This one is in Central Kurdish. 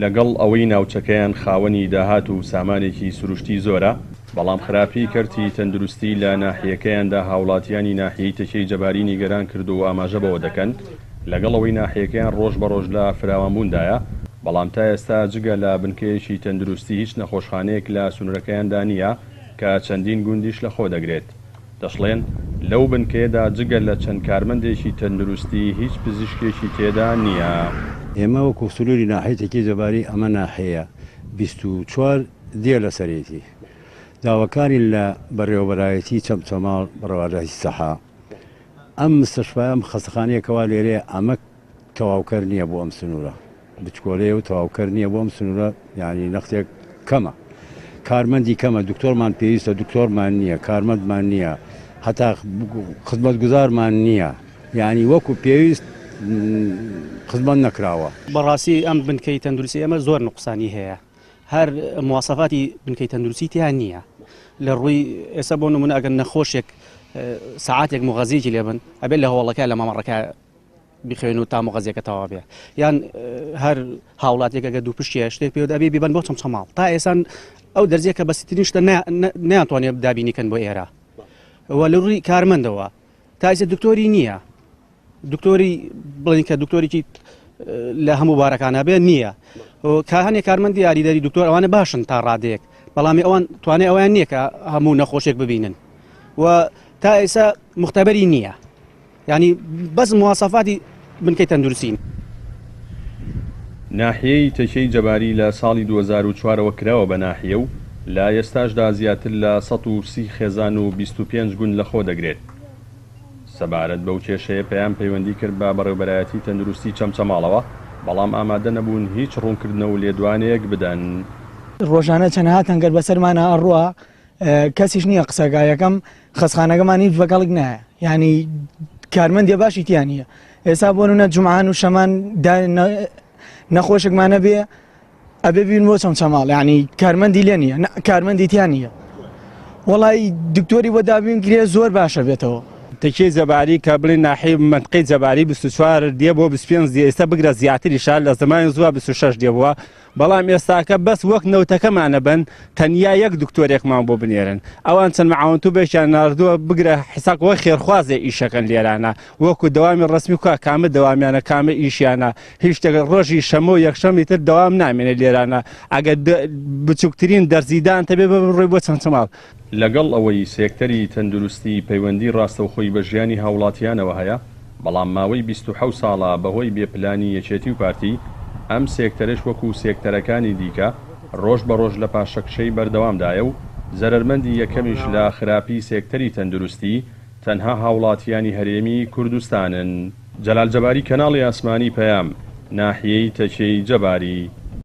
لەگەڵ ئەوەی ناوچەکەیان خاوەنی داهات و سامانێکی سروشتی زۆرە، بەڵام خراپی کەرتی تەندروستی لە ناحیەکەیاندا هاوڵاتیانی ناحیەی تەشەی جەباری نیگەران کردو و ئاماژەبەوە دەکەن لەگەڵ ئەوەی ناحیەکەیان ڕۆژ بە ڕۆژ لە فراوانبووندایە، بەڵام تا ئێستا جگە لە بنکەیەکی تەندروستی هیچ نەخۆشخانەیەک لە سنوورەکەیاندا نییە کە چەندین گوندیش لەخۆ دەگرێت. دەشڵێن لەو بنکەیەدا جگە لە چەند کارمەندێکی تەندروستی هیچ پزیشکێکی تێدا نییە. ئێمە وەکو سنووری ناحیەتێکی جەباری ئەمە ناحەیە 24 دێ لە سەرێتی داواکاری لە بەڕێوەبەرایەتی چەمچەماڵ بەڕێوەبەرایەتی سەحا ئەم مستەشفایە خەستەخانەیەکەوا لێرێ ئەمە تەواوکەر نییە بۆ ئەم سنوورە بچکۆلەیە و تەواوکەر نییە بۆ ئەم سنوورە یعنی نەختێک کەمە کارمەندی کەمە دکتۆرمان پێویستە دکتۆرمان نییە کارمەندمان نییە هەتا خزمەتگوزارمان نییە یعنی وەکو پێویست خزمەت نەکراوە. بەڕاستی ئەم بنکەی تەندروستی ئەمە زۆر نوقسانی هەیە هەر مواسەفاتی بنکەی تەندروستی تیان نییە لە ڕووی ئێستا بۆ نمونە ئەگەر نەخۆشێک سەعاتێک مغەزیەکی لێبن ئەبێت لە هەوڵەکە لە مامەڕەکە بخوێن و تا مغەزیەکە تەواو بێ یان هەر هاوڵاتێک ئەگەر دوو پشتیە شتێک پێ ئەبێ بیبەن بۆ چەمچەماڵ تا ئێستا ئەو دەرزیەکە بەسیترین شتە ناتوانێت دابینیکەن بۆ ئێرە وە لە ڕووی کارمەندەوە تا ئێستا دکتۆری نییە دکتۆری بڵین کە دکتۆرێکی لە هەموو بارەکانە بێ نییە هەنێک کارمەندی یاریدەری دکتۆر ئەوانە باشن تا ڕادەیەک بەڵامی ئەوان توانێت ئەویان نییە کە هەموو نەخۆشێک ببینن و تا ئێستا مختبەری نییە ینی بەس مواسەفاتی بنکەی تەندروستین. ناحیەی تەشەی جەباری لە ساڵی 2004ەوە کراوە بە ناحیە و لە ئێستاشدا زیاتر لە 130 خێزان و 25 گوند لەخۆ دەگرێت. سەبارەت بەو کێشەیە پێیان پەیوەندی کرد بە بەڕێوەبەرایەتی تەندروستی چەمچەماڵەوە بەڵام ئامادە نەبوون هیچ ڕوونکردنە و لێدوانەیەک بدەن. ڕۆژانە چەندەها تەنگەر بەسەرمانە ئەڕووە کەسیش نییە قسەگایەکەم خەستخانەکەمان هیچ بەگەڵک نایە ینی کارمەندی باشی تیان نییە ئێستا بۆ نمونە جومعان و شەمان نەخۆشێکمانە بێ ئەبێ بین بۆ چەمچەماڵ ینی کارمەندی لێ نییە کارمەندی تیان نییە وەڵی دکتۆری بۆ دابین کرێ زۆر باشە بێتەوە. تەکیی جەباری کە بڵێن ناحیەی منطقەی جەباری 24 دێ بۆ 25 دێ ئێستا بگرە زیاتریشە لە زمانی زووە 26 دێ بووە بەڵام ئێستاکە بەس وەک نەوتەکەمانە بن تەنیا یەک دکتۆرێکمان بۆ بنێرن ئەوان چەند مەعاونتو بێشیان ناردووە بگرە حساکەوە خێرخوازێ ئیشەکەن لێرانە وەکو دەوامی ڕسمی کووە کامە دەوامیانە کامە ئیشیانە هیچ شتێک ڕۆژی شەمە و یەکشەممی تر دەوام نامێنێت لێرانە ئەگەر بچووکترین دەرزیدان تەبێ بڕۆی بۆ چەمچەماڵ. لەگەڵ ئەوەی سێکتەری تەندروستی پەیوەندی ڕاستەوخۆی بە ژیانی هاوڵاتیانەوە هەیە بەڵام ماوەی 27 ساڵە بەهۆی بێپلانی یەکێتی و پارتی ئەم سێکتەرش وەکو سێکتەرەکانی دیکە ڕۆژ بە ڕۆژ لە پاشەکشەی بەردەوامدایە و زەرمەندی یەکەمیش لە خراپی سێکتەری تەندروستی تەنها هاوڵاتیانی هەرێمی کوردستانن. جەلال جەباری کەناڵی ئاسمانی پەیام ناحیەی تەشەی جەباری.